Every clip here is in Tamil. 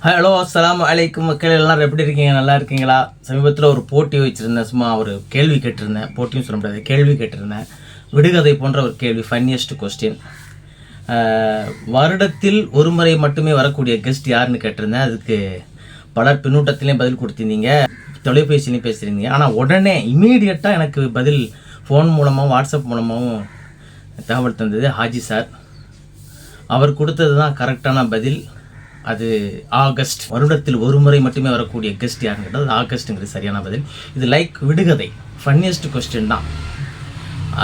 ஹலோ அஸ்ஸலாமு அலைக்கும் மக்கள், எல்லாரும் எப்படி இருக்கீங்க? நல்லா இருக்கீங்களா? சமீபத்தில் ஒரு போட்டி வச்சுருந்தேன். சும்மா ஒரு கேள்வி கேட்டிருந்தேன். போட்டியும் சொல்ல முடியாது, கேள்வி கேட்டிருந்தேன். விடுகதை போன்ற ஒரு கேள்வி, ஃபன்னியஸ்ட் கொஸ்டின். வருடத்தில் ஒரு முறை மட்டுமே வரக்கூடிய கெஸ்ட் யாருன்னு கேட்டிருந்தேன். அதுக்கு பலர் பின்னூட்டத்திலையும் பதில் கொடுத்திருந்தீங்க, தொலைபேசிலையும் பேசுகிறீங்க. ஆனால் உடனே இமீடியட்டாக எனக்கு பதில் ஃபோன் மூலமாகவும் வாட்ஸ்அப் மூலமாகவும் தகவல் தந்தது ஹாஜி சார். அவர் கொடுத்தது தான் கரெக்டான பதில். அது ஆகஸ்ட். வருடத்தில் ஒரு முறை மட்டுமே வரக்கூடிய கெஸ்ட் யாருன்னு கேட்டால் ஆகஸ்ட்டுங்கிறது சரியான பதில். இது லைக் விடுகதை, ஃபன்னியஸ்ட் கொஸ்டின் தான்.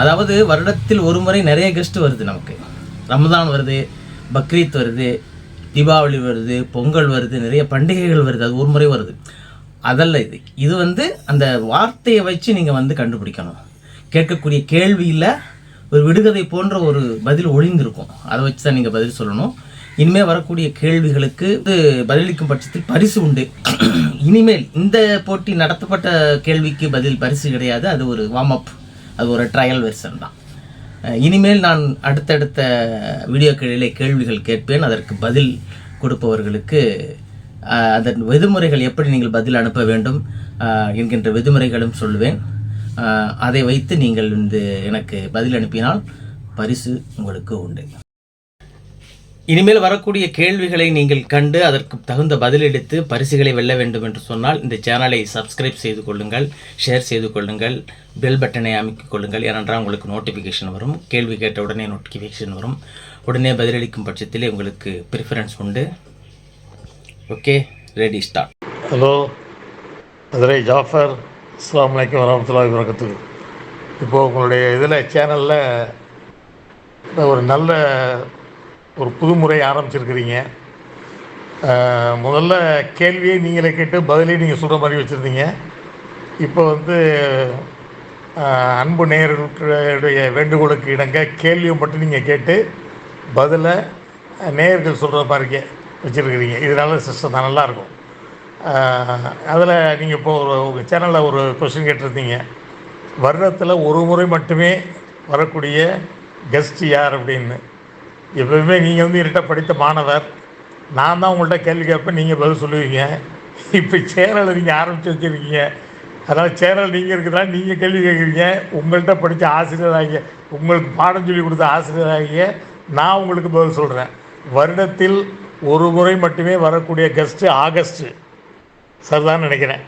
அதாவது வருடத்தில் ஒரு முறை நிறைய கெஸ்ட் வருது. நமக்கு ரமதான் வருது, பக்ரீத் வருது, தீபாவளி வருது, பொங்கல் வருது, நிறைய பண்டிகைகள் வருது. அது ஒரு முறை வருது. அதல்ல இது. இது அந்த வார்த்தையை வச்சு நீங்கள் கண்டுபிடிக்கணும். கேட்கக்கூடிய கேள்வியில் ஒரு விடுகதை போன்ற ஒரு பதில் ஒளிந்திருக்கும். அதை வச்சு தான் நீங்கள் பதில் சொல்லணும். இனிமேல் வரக்கூடிய கேள்விகளுக்கு பதிலளிக்கும் பட்சத்தில் பரிசு உண்டு. இனிமேல் இந்த போட்டி நடத்தப்பட்ட கேள்விக்கு பதில் பரிசு கிடையாது. அது ஒரு வார்ம் அப், அது ஒரு ட்ரையல் வெர்ஷன் தான். இனிமேல் நான் அடுத்தடுத்த வீடியோக்களிலே கேள்விகள் கேட்பேன். அதற்கு பதில் கொடுப்பவர்களுக்கு அதன் விதிமுறைகள், எப்படி நீங்கள் பதில் அனுப்ப வேண்டும் என்கின்ற விதிமுறைகளும் சொல்லுவேன். அதை வைத்து நீங்கள் எனக்கு பதில் அனுப்பினால் பரிசு உங்களுக்கு உண்டு. இனிமேல் வரக்கூடிய கேள்விகளை நீங்கள் கண்டு அதற்கு தகுந்த பதிலளித்து பரிசுகளை வெல்ல வேண்டும் என்று சொன்னால் இந்த சேனலை சப்ஸ்கிரைப் செய்து கொள்ளுங்கள், ஷேர் செய்து கொள்ளுங்கள், பெல் பட்டனை அமைக்கிக் கொள்ளுங்கள். ஏனென்றால் உங்களுக்கு நோட்டிஃபிகேஷன் வரும். கேள்வி கேட்ட உடனே நோட்டிஃபிகேஷன் வரும். உடனே பதிலளிக்கும் பட்சத்திலே உங்களுக்கு ப்ரிஃபரன்ஸ் உண்டு. Okay, ready, start. Hello, Madurai Jafar. அஸ்ஸலாமு அலைக்கும் வரஹ்மத்துல்லாஹி வபரகாத்துஹு. இப்போது உங்களுடைய இதில் சேனலில் ஒரு நல்ல ஒரு புதுமுறை ஆரம்பிச்சிருக்கிறீங்க. முதல்ல கேள்வியை நீங்களே கேட்டு பதிலே நீங்கள் சொல்கிற மாதிரி வச்சுருந்தீங்க. இப்போ அன்பு நேயர்களுடைய வேண்டுகோளுக்கு இணங்க கேள்வியை மட்டும் நீங்கள் கேட்டு பதிலை நேயர்கள் சொல்கிற மாதிரி வச்சுருக்கிறீங்க. இது நல்ல சிஸ்டம் தான், நல்லாயிருக்கும். அதில் நீங்கள் இப்போது உங்கள் சேனலில் ஒரு கொஸ்டின் கேட்டிருந்தீங்க. வருடத்தில் ஒரு முறை மட்டுமே வரக்கூடிய கெஸ்ட் யார் அப்படின்னு. எப்பவுமே நீங்கள் இருட்டாக படித்த மாணவர், நான் தான் உங்கள்கிட்ட கேள்வி கேட்பேன், நீங்கள் பதில் சொல்லுவீங்க. இப்போ சேனலை நீங்கள் ஆரம்பித்து வச்சுருக்கீங்க. அதனால் சேனல் நீங்கள் இருக்கிறதா நீங்கள் கேள்வி கேட்குறீங்க. உங்கள்கிட்ட படித்த ஆசிரியராகிய, உங்களுக்கு பாடம் சொல்லி கொடுத்த ஆசிரியராகிய நான் உங்களுக்கு பதில் சொல்கிறேன். வருடத்தில் ஒரு முறை மட்டுமே வரக்கூடிய கெஸ்ட்டு ஆகஸ்ட்டு. சரிதான் நினைக்கிறேன்.